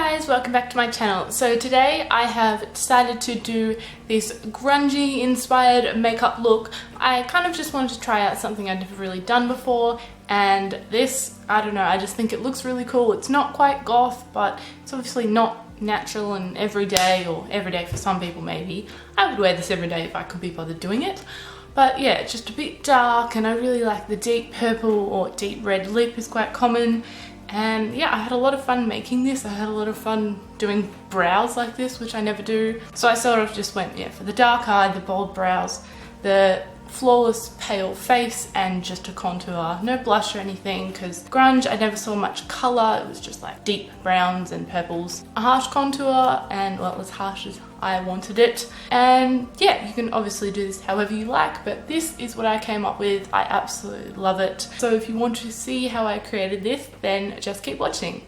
guys, welcome back to my channel. So today I have decided to do this grungy inspired makeup look. I kind of just wanted to try out something I'd never really done before, and this, I don't know, I just think it looks really cool. It's not quite goth, but it's obviously not natural and everyday, or everyday for some people maybe. I would wear this every day if I could be bothered doing it. But yeah, it's just a bit dark, and I really like the deep purple or deep red lip is quite common. And yeah, I had a lot of fun making this. I had a lot of fun doing brows like this, which I never do. So I sort of just went, yeah, for the dark eye, the bold brows, the flawless pale face, and just a contour. No blush or anything, because grunge, I never saw much colour. It was just like deep browns and purples. A harsh contour, and well, as harsh as I wanted it. And yeah, you can obviously do this however you like, but this is what I came up with. I absolutely love it. So if you want to see how I created this, then just keep watching.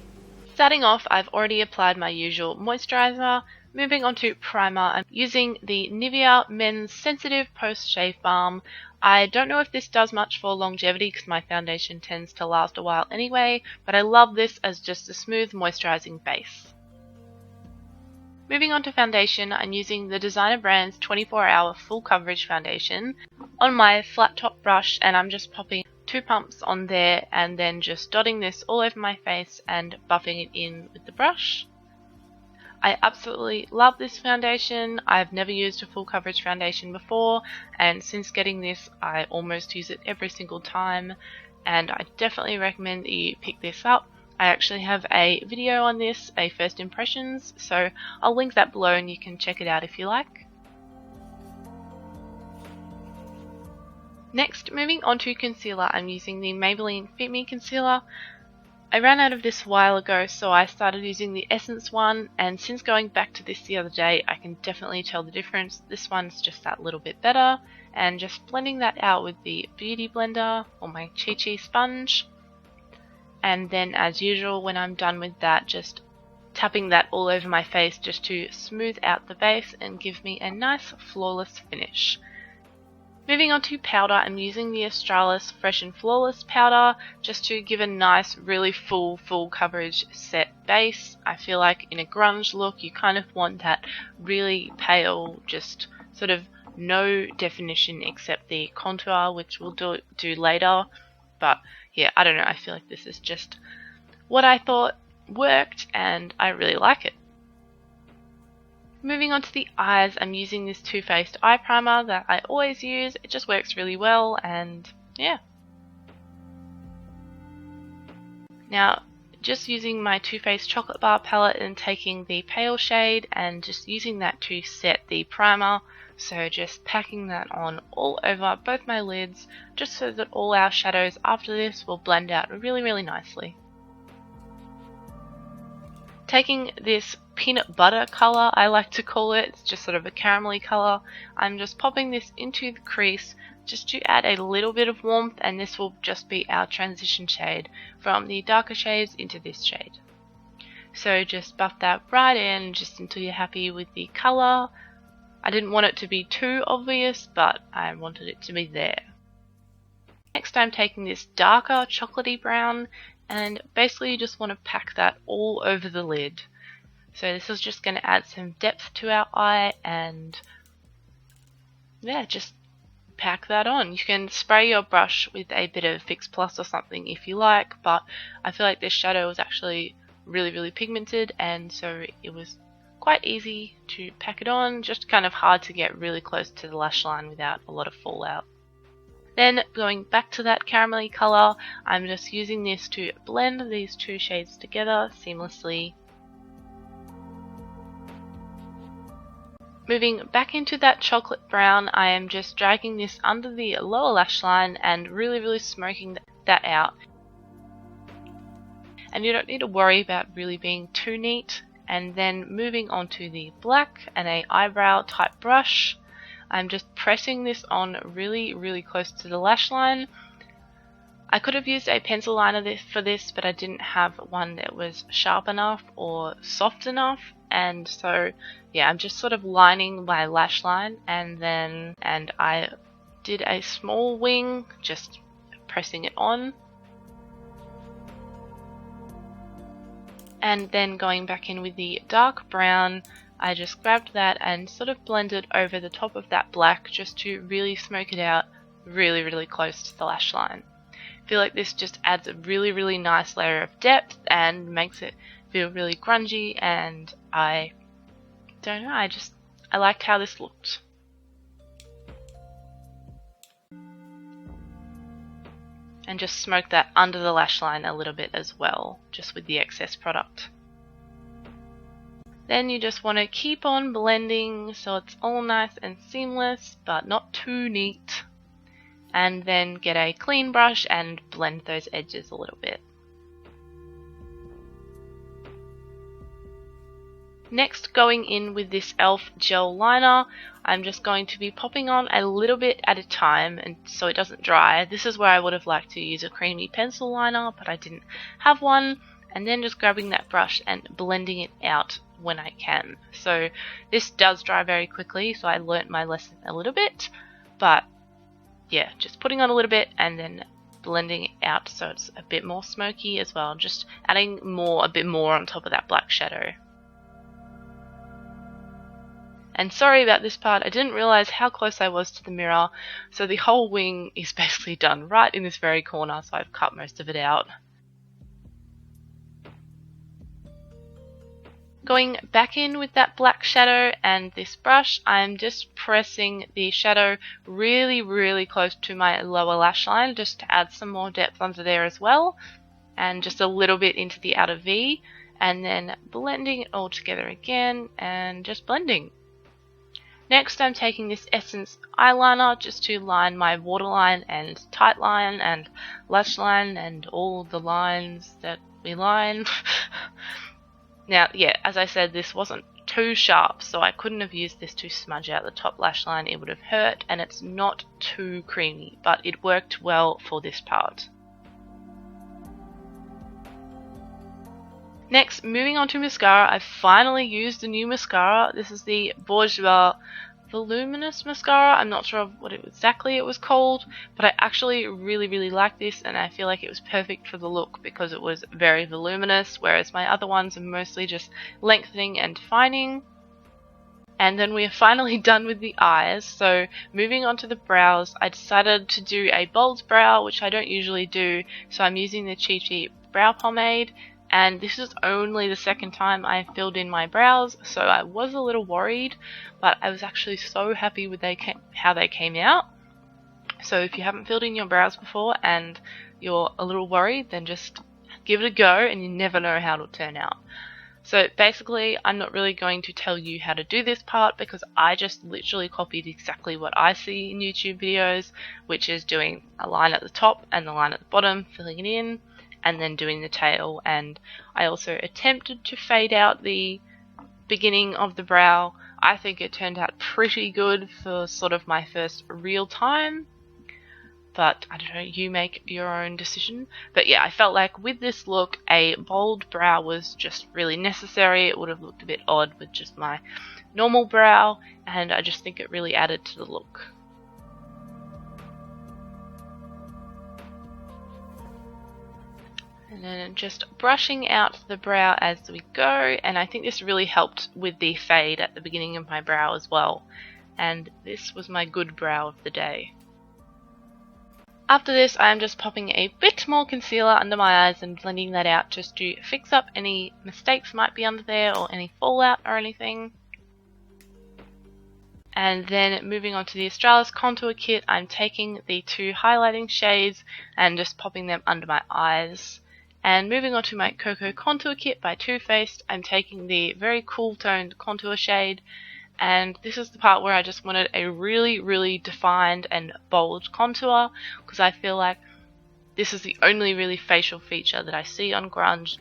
Starting off, I've already applied my usual moisturiser. Moving on to primer, I'm using the Nivea Men's Sensitive Post Shave Balm. I don't know if this does much for longevity because my foundation tends to last a while anyway, but I love this as just a smooth moisturising base. Moving on to foundation, I'm using the designer brand's 24-hour full coverage foundation on my flat top brush, and I'm just popping 2 pumps on there and then just dotting this all over my face and buffing it in with the brush. I absolutely love this foundation. I've never used a full coverage foundation before, and since getting this I almost use it every single time, and I definitely recommend that you pick this up. I actually have a video on this, a first impressions, so I'll link that below and you can check it out if you like. Next, moving on to concealer, I'm using the Maybelline Fit Me Concealer. I ran out of this a while ago, so I started using the Essence one, and since going back to this the other day, I can definitely tell the difference. This one's just that little bit better, and just blending that out with the Beauty Blender or my Chi Chi sponge. And then, as usual, when I'm done with that, just tapping that all over my face just to smooth out the base and give me a nice flawless finish. Moving on to powder, I'm using the Australis Fresh and Flawless powder just to give a nice, really full coverage set base. I feel like in a grunge look, you kind of want that really pale, just sort of no definition except the contour, which we'll do later. But yeah, I don't know, I feel like this is just what I thought worked, and I really like it. Moving on to the eyes, I'm using this Too Faced eye primer that I always use. It just works really well, and yeah. Now, just using my Too Faced Chocolate Bar palette and taking the pale shade and just using that to set the primer. So just packing that on all over both my lids, just so that all our shadows after this will blend out really nicely. Taking this peanut butter colour, I like to call it, it's just sort of a caramelly colour, I'm just popping this into the crease just to add a little bit of warmth, and this will just be our transition shade from the darker shades into this shade. So just buff that right in just until you're happy with the colour. I didn't want it to be too obvious, but I wanted it to be there. Next, I'm taking this darker chocolatey brown, and basically you just want to pack that all over the lid. So this is just going to add some depth to our eye, and yeah, just pack that on. You can spray your brush with a bit of Fix Plus or something if you like, but I feel like this shadow was actually really pigmented, and so it was quite easy to pack it on, just kind of hard to get really close to the lash line without a lot of fallout. Then going back to that caramelly colour, I'm just using this to blend these two shades together seamlessly. Moving back into that chocolate brown, I am just dragging this under the lower lash line and really smoking that out. And you don't need to worry about really being too neat. And then moving on to the black and a eyebrow type brush, I'm just pressing this on really close to the lash line. I could have used a pencil liner for this, but I didn't have one that was sharp enough or soft enough, and so yeah, I'm just sort of lining my lash line, and I did a small wing, just pressing it on. And then going back in with the dark brown, I just grabbed that and sort of blended over the top of that black just to really smoke it out really close to the lash line. I feel like this just adds a really nice layer of depth and makes it feel really grungy, and I don't know, I liked how this looked. And just smoke that under the lash line a little bit as well, just with the excess product. Then you just want to keep on blending so it's all nice and seamless, but not too neat. And then get a clean brush and blend those edges a little bit. Next, going in with this e.l.f. gel liner, I'm just going to be popping on a little bit at a time and so it doesn't dry. This is where I would have liked to use a creamy pencil liner, but I didn't have one. And then just grabbing that brush and blending it out when I can. So this does dry very quickly, so I learnt my lesson a little bit. But yeah, just putting on a little bit and then blending it out so it's a bit more smoky as well. Just adding a bit more on top of that black shadow. And sorry about this part, I didn't realize how close I was to the mirror, so the whole wing is basically done right in this very corner, so I've cut most of it out. Going back in with that black shadow and this brush, I'm just pressing the shadow really close to my lower lash line just to add some more depth under there as well, and just a little bit into the outer V, and then blending it all together again and just blending. Next, I'm taking this Essence eyeliner just to line my waterline and tight line and lash line and all the lines that we line. Now, yeah, as I said, this wasn't too sharp, so I couldn't have used this to smudge out the top lash line. It would have hurt, and it's not too creamy, but it worked well for this part. Next, moving on to mascara, I finally used a new mascara. This is the Bourjois Voluminous Mascara. I'm not sure what exactly it was called, but I actually really like this, and I feel like it was perfect for the look because it was very voluminous, whereas my other ones are mostly just lengthening and defining. And then we are finally done with the eyes, so moving on to the brows, I decided to do a bold brow, which I don't usually do, so I'm using the Chi Chi brow pomade. And this is only the second time I filled in my brows, so I was a little worried, but I was actually so happy with how they came out. So if you haven't filled in your brows before and you're a little worried, then just give it a go, and you never know how it'll turn out. So basically, I'm not really going to tell you how to do this part because I just literally copied exactly what I see in YouTube videos, which is doing a line at the top and the line at the bottom, filling it in, and then doing the tail. And I also attempted to fade out the beginning of the brow. I think it turned out pretty good for sort of my first real time, but I don't know, you make your own decision. But yeah, I felt like with this look a bold brow was just really necessary. It would have looked a bit odd with just my normal brow, and I just think it really added to the look. And then just brushing out the brow as we go, and I think this really helped with the fade at the beginning of my brow as well. And this was my good brow of the day. After this, I am just popping a bit more concealer under my eyes and blending that out just to fix up any mistakes might be under there or any fallout or anything. And then moving on to the Australis contour kit, I'm taking the two highlighting shades and just popping them under my eyes. And moving on to my Cocoa Contour Kit by Too Faced, I'm taking the very cool toned contour shade, and this is the part where I just wanted a really defined and bold contour, because I feel like this is the only really facial feature that I see on grunge.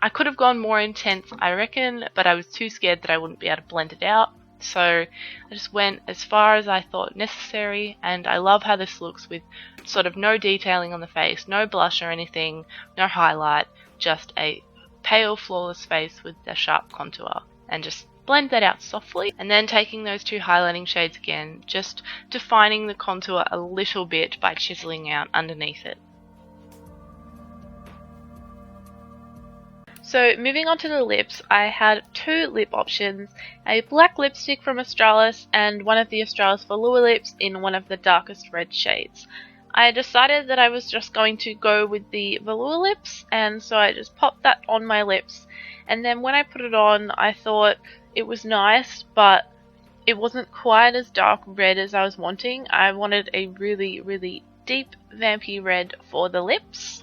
I could have gone more intense, I reckon, but I was too scared that I wouldn't be able to blend it out. So I just went as far as I thought necessary, and I love how this looks with sort of no detailing on the face, no blush or anything, no highlight, just a pale flawless face with a sharp contour, and just blend that out softly. And then taking those two highlighting shades again, just defining the contour a little bit by chiseling out underneath it. So moving on to the lips, I had two lip options, a black lipstick from Australis and one of the Australis Velour lips in one of the darkest red shades. I decided that I was just going to go with the velour lips, and so I just popped that on my lips, and then when I put it on I thought it was nice, but it wasn't quite as dark red as I was wanting. I wanted a really, really deep vampy red for the lips.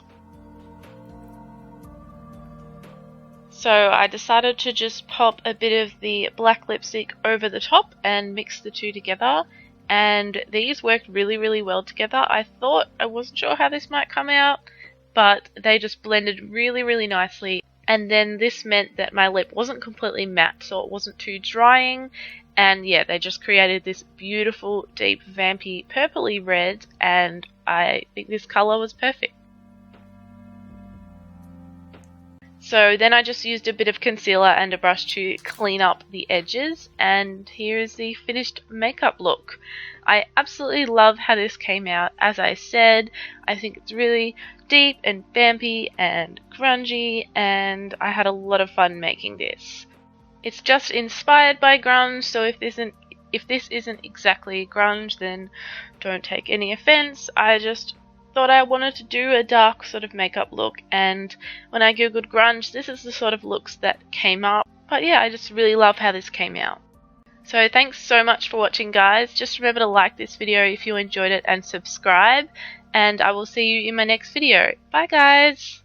So I decided to just pop a bit of the black lipstick over the top and mix the two together, and these worked really, really well together. I wasn't sure how this might come out, but they just blended really, really nicely, and then this meant that my lip wasn't completely matte, so it wasn't too drying, and yeah, they just created this beautiful deep vampy purpley red, and I think this colour was perfect. So then I just used a bit of concealer and a brush to clean up the edges, and here is the finished makeup look. I absolutely love how this came out. As I said, I think it's really deep and vampy and grungy, and I had a lot of fun making this. It's just inspired by grunge, so if this isn't exactly grunge, then don't take any offense. I just thought I wanted to do a dark sort of makeup look, and when I googled grunge, this is the sort of looks that came up. But yeah, I just really love how this came out. So thanks so much for watching, guys. Just remember to like this video if you enjoyed it and subscribe, and I will see you in my next video. Bye guys!